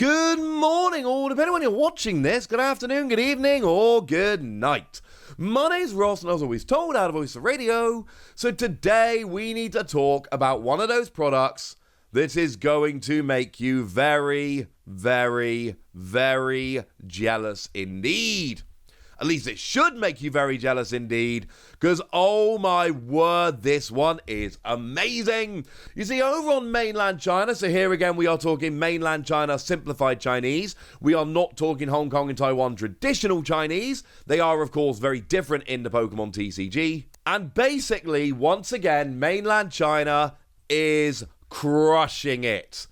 Good morning, or depending on when you're watching this, good afternoon, good evening, or good night. My name's Ross, and as always told, out of Voice of Radio. So today we need to talk about one of those products that is going to make you very, very, very jealous indeed. At least it should make you very jealous indeed, because oh my word, this one is amazing. You see, over on mainland China, so here again we are talking mainland China simplified Chinese. We are not talking Hong Kong and Taiwan traditional Chinese. They are, of course, very different in the Pokémon TCG. And basically, once again, mainland China is crushing it.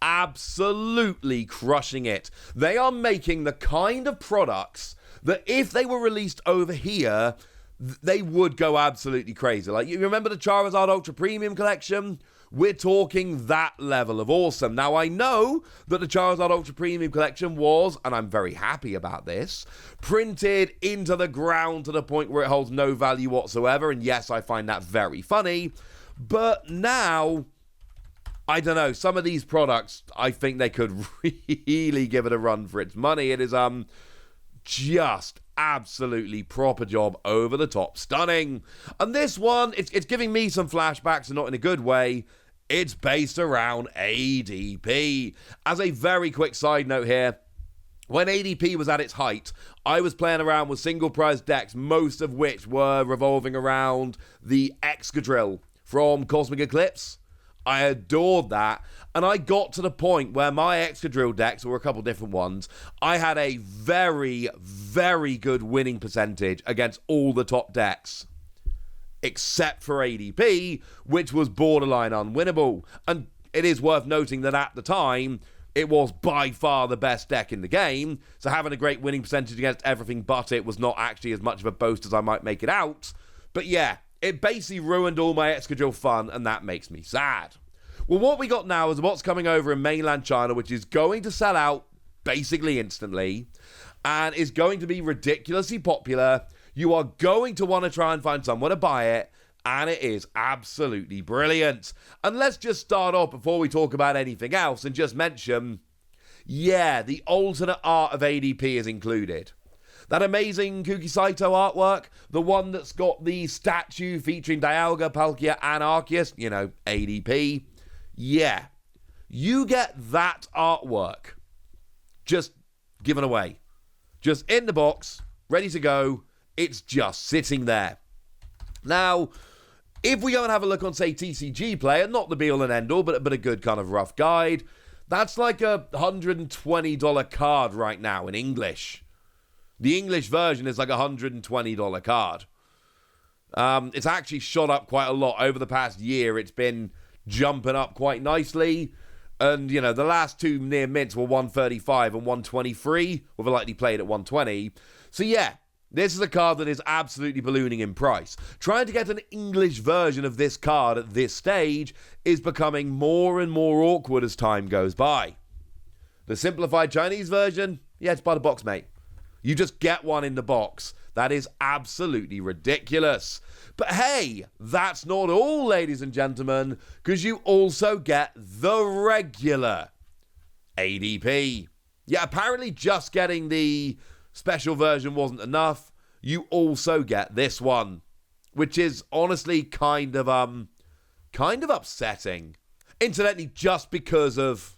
Absolutely crushing it. They are making the kind of products that if they were released over here, they would go absolutely crazy. Like, you remember the Charizard Ultra Premium Collection? We're talking that level of awesome. Now, I know that the Charizard Ultra Premium Collection was, and I'm very happy about this, printed into the ground to the point where it holds no value whatsoever. And yes, I find that very funny. But now, I don't know, some of these products, I think they could really give it a run for its money. It is, just absolutely proper job, over the top stunning. And this one, it's giving me some flashbacks, and not in a good way. It's based around ADP. As a very quick side note here, when ADP was at its height, I was playing around with single prize decks, most of which were revolving around the Excadrill from Cosmic Eclipse. I adored that, and I got to the point where my Excadrill decks, or a couple different ones, I had a very, very good winning percentage against all the top decks, except for ADP, which was borderline unwinnable. And it is worth noting that at the time, it was by far the best deck in the game, so having a great winning percentage against everything but it was not actually as much of a boast as I might make it out. But yeah, it basically ruined all my Excadrill fun, and that makes me sad. Well, what we got now is what's coming over in mainland China, which is going to sell out basically instantly, and is going to be ridiculously popular. You are going to want to try and find someone to buy it, and it is absolutely brilliant. And let's just start off before we talk about anything else and just mention, yeah, the alternate art of ADP is included. That amazing Kuki Saito artwork, the one that's got the statue featuring Dialga, Palkia, and Arceus, you know, ADP. Yeah, you get that artwork just given away. Just in the box, ready to go. It's just sitting there. Now, if we go and have a look on, say, TCG Player, not the be-all and end-all, but a good kind of rough guide, that's like a $120 card right now in English. The English version is like a $120 card. It's actually shot up quite a lot over the past year. It's been jumping up quite nicely. And, you know, the last two near mints were 135 and 123, with a likely played at 120. So, yeah, this is a card that is absolutely ballooning in price. Trying to get an English version of this card at this stage is becoming more and more awkward as time goes by. The simplified Chinese version, yeah, it's by the box, mate. You just get one in the box. That is absolutely ridiculous. But hey, that's not all, ladies and gentlemen, because you also get the regular ADP. Yeah, apparently just getting the special version wasn't enough. You also get this one, which is honestly kind of upsetting. Incidentally, just because of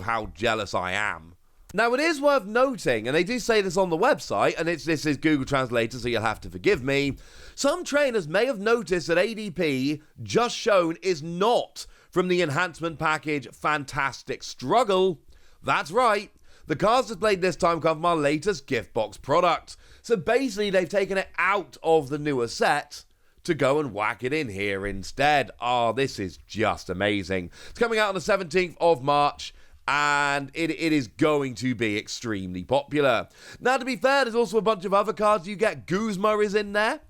how jealous I am. Now, it is worth noting, and they do say this on the website, and this is Google Translator, so you'll have to forgive me. Some trainers may have noticed that ADP just shown is not from the enhancement package Fantastic Struggle. That's right. The cards displayed this time come from our latest gift box product. So basically, they've taken it out of the newer set to go and whack it in here instead. Oh, this is just amazing. It's coming out on the 17th of March. And it is going to be extremely popular. Now, to be fair, there's also a bunch of other cards you get. Guzma is in there.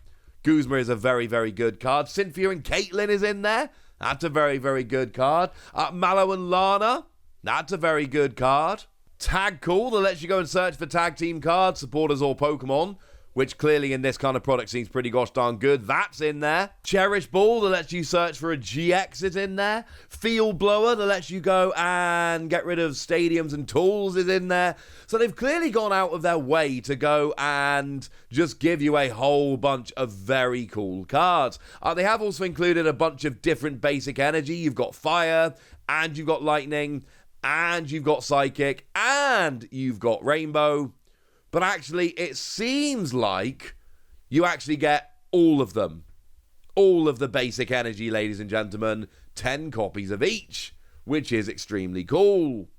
Guzma is a very, very good card. Cynthia and Caitlyn is in there. That's a very, very good card. Mallow and Lana. That's a very good card. Tag Call, that lets you go and search for tag team cards, supporters or Pokemon. which clearly in this kind of product seems pretty gosh darn good. That's in there. Cherish Ball that lets you search for a GX is in there. Field Blower that lets you go and get rid of stadiums and tools is in there. So they've clearly gone out of their way to go and just give you a whole bunch of very cool cards. They have also included a bunch of different basic energy. You've got Fire, and you've got Lightning, and you've got Psychic, and you've got Rainbow. But actually, it seems like you actually get all of them. All of the basic energy, ladies and gentlemen. 10 copies of each, which is extremely cool.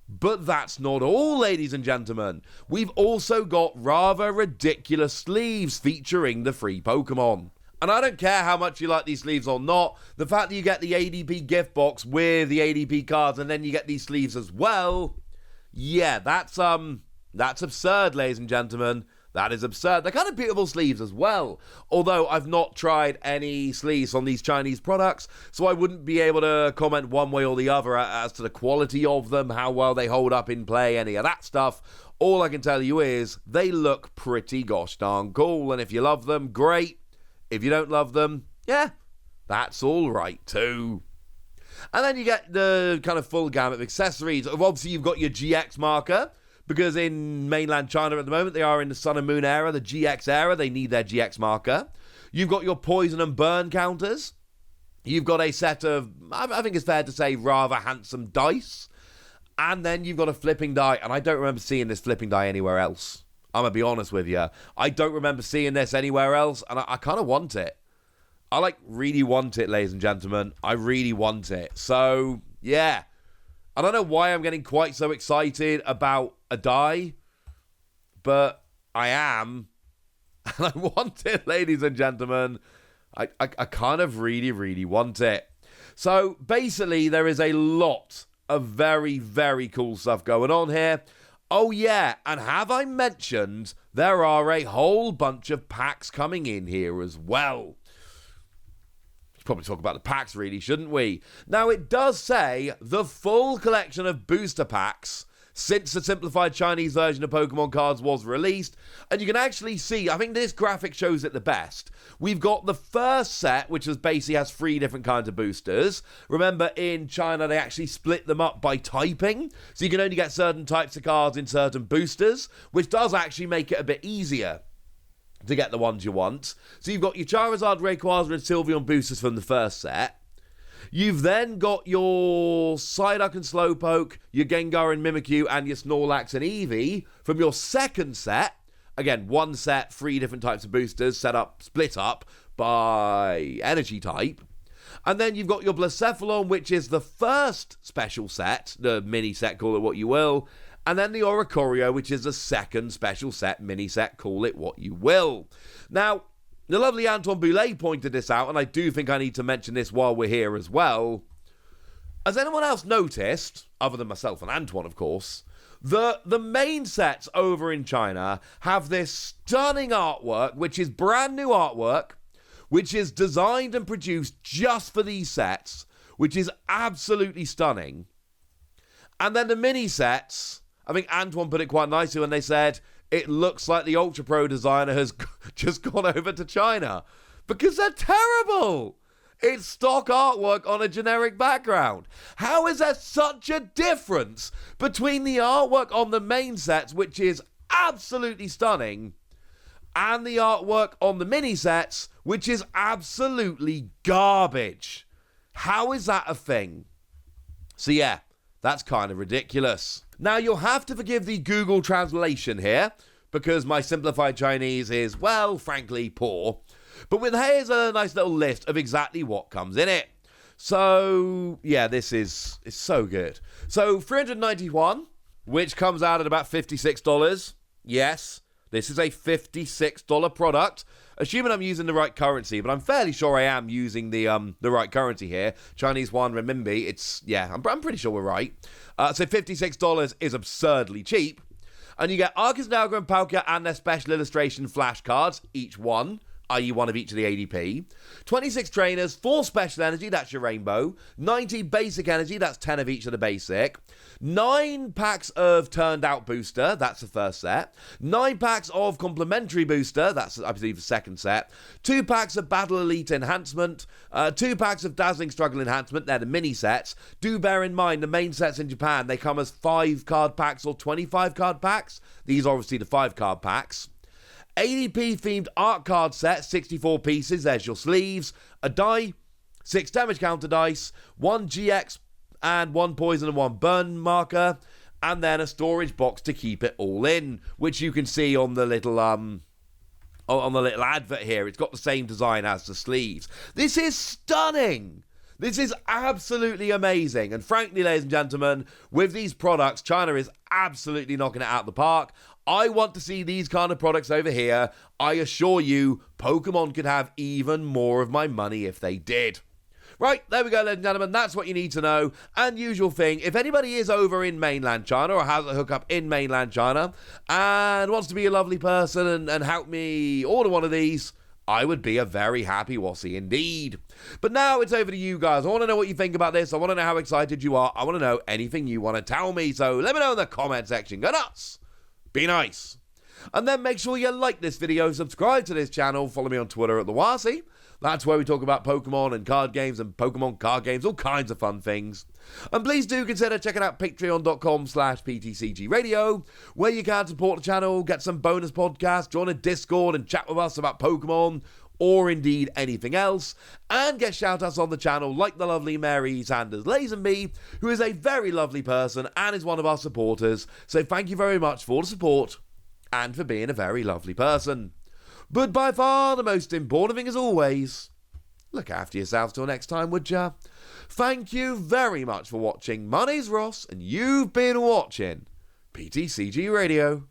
But that's not all, ladies and gentlemen. We've also got rather ridiculous sleeves featuring the free Pokémon. And I don't care how much you like these sleeves or not, the fact that you get the ADP gift box with the ADP cards and then you get these sleeves as well, yeah, that's absurd, ladies and gentlemen. That is absurd. They're kind of beautiful sleeves as well. Although I've not tried any sleeves on these Chinese products, so I wouldn't be able to comment one way or the other as to the quality of them, how well they hold up in play, any of that stuff. All I can tell you is they look pretty gosh darn cool. And if you love them, great. If you don't love them, yeah, that's all right too. And then you get the kind of full gamut of accessories. Obviously, you've got your GX marker, because in mainland China at the moment, they are in the Sun and Moon era, the GX era. They need their GX marker. You've got your poison and burn counters. You've got a set of, I think it's fair to say, rather handsome dice. And then you've got a flipping die. And I don't remember seeing this flipping die anywhere else. I'm going to be honest with you. I don't remember seeing this anywhere else. And I kind of want it. I really want it, ladies and gentlemen. I really want it. So, yeah. I don't know why I'm getting quite so excited about a die, but I am, and I want it, ladies and gentlemen. I kind of really, really want it. So basically, there is a lot of very, very cool stuff going on here. Oh yeah, and have I mentioned there are a whole bunch of packs coming in here as well? Probably talk about the packs, really, shouldn't we? Now, it does say the full collection of booster packs since the simplified Chinese version of Pokemon cards was released. And you can actually see, I think this graphic shows it the best. We've got the first set, which basically has 3 different kinds of boosters. Remember, in China, they actually split them up by typing. So you can only get certain types of cards in certain boosters, which does actually make it a bit easier to get the ones you want. So you've got your Charizard, Rayquaza, and Sylveon boosters from the first set. You've then got your Psyduck and Slowpoke, your Gengar and Mimikyu, and your Snorlax and Eevee from your second set. Again, one set, 3 different types of boosters split up by energy type. And then you've got your Blacephalon, which is the first special set, the mini set, call it what you will. And then the Oricorio, which is the second special set, mini set, call it what you will. Now, the lovely Antoine Boulet pointed this out, and I do think I need to mention this while we're here as well. Has anyone else noticed, other than myself and Antoine, of course, the main sets over in China have this stunning artwork, which is brand new artwork, which is designed and produced just for these sets, which is absolutely stunning. And then the mini sets, I think Antoine put it quite nicely when they said, it looks like the Ultra Pro designer has just gone over to China. Because they're terrible. It's stock artwork on a generic background. How is there such a difference between the artwork on the main sets, which is absolutely stunning, and the artwork on the mini sets, which is absolutely garbage? How is that a thing? So yeah, that's kind of ridiculous. Now, you'll have to forgive the Google translation here, because my simplified Chinese is, well, frankly, poor. But here's a nice little list of exactly what comes in it. So, yeah, this is so good. So, 391, which comes out at about $56. Yes, this is a $56 product. Assuming I'm using the right currency, but I'm fairly sure I am using the right currency here. Chinese yuan renminbi. I'm pretty sure we're right. So $56 is absurdly cheap. And you get Arceus, Naga, and Palkia and their special illustration flashcards, each one, i.e. one of each of the ADP, 26 trainers, 4 special energy, that's your rainbow, 90 basic energy, that's 10 of each of the basic, 9 packs of turned out booster, that's the first set, 9 packs of complementary booster, that's I believe the second set, 2 packs of battle elite enhancement, 2 packs of dazzling struggle enhancement, they're the mini sets. Do bear in mind the main sets in Japan, they come as 5 card packs or 25 card packs. These are obviously the 5 card packs. ADP themed art card set, 64 pieces, there's your sleeves, a die, 6 damage counter dice, 1 GX and 1 poison and 1 burn marker, and then a storage box to keep it all in, which you can see on the little advert here. It's got the same design as the sleeves. This is stunning. This is absolutely amazing. And frankly, ladies and gentlemen, with these products, China is absolutely knocking it out of the park. I want to see these kind of products over here. I assure you, Pokemon could have even more of my money if they did. Right, there we go, ladies and gentlemen. That's what you need to know. And usual thing, if anybody is over in mainland China or has a hookup in mainland China and wants to be a lovely person and help me order one of these, I would be a very happy Wassy indeed. But now it's over to you guys. I want to know what you think about this. I want to know how excited you are. I want to know anything you want to tell me. So let me know in the comment section. Go nuts. Be nice. And then make sure you like this video, subscribe to this channel, follow me on Twitter at the Wassy. That's where we talk about Pokemon and card games and Pokemon card games, all kinds of fun things. And please do consider checking out patreon.com/PTCG Radio, where you can support the channel, get some bonus podcasts, join a Discord and chat with us about Pokemon, or indeed anything else, and get shout-outs on the channel like the lovely Mary Sanders Lazenby, who is a very lovely person and is one of our supporters. So thank you very much for the support and for being a very lovely person. But by far the most important thing as always, look after yourselves till next time, would ya? Thank you very much for watching. My name's Ross, and you've been watching PTCG Radio.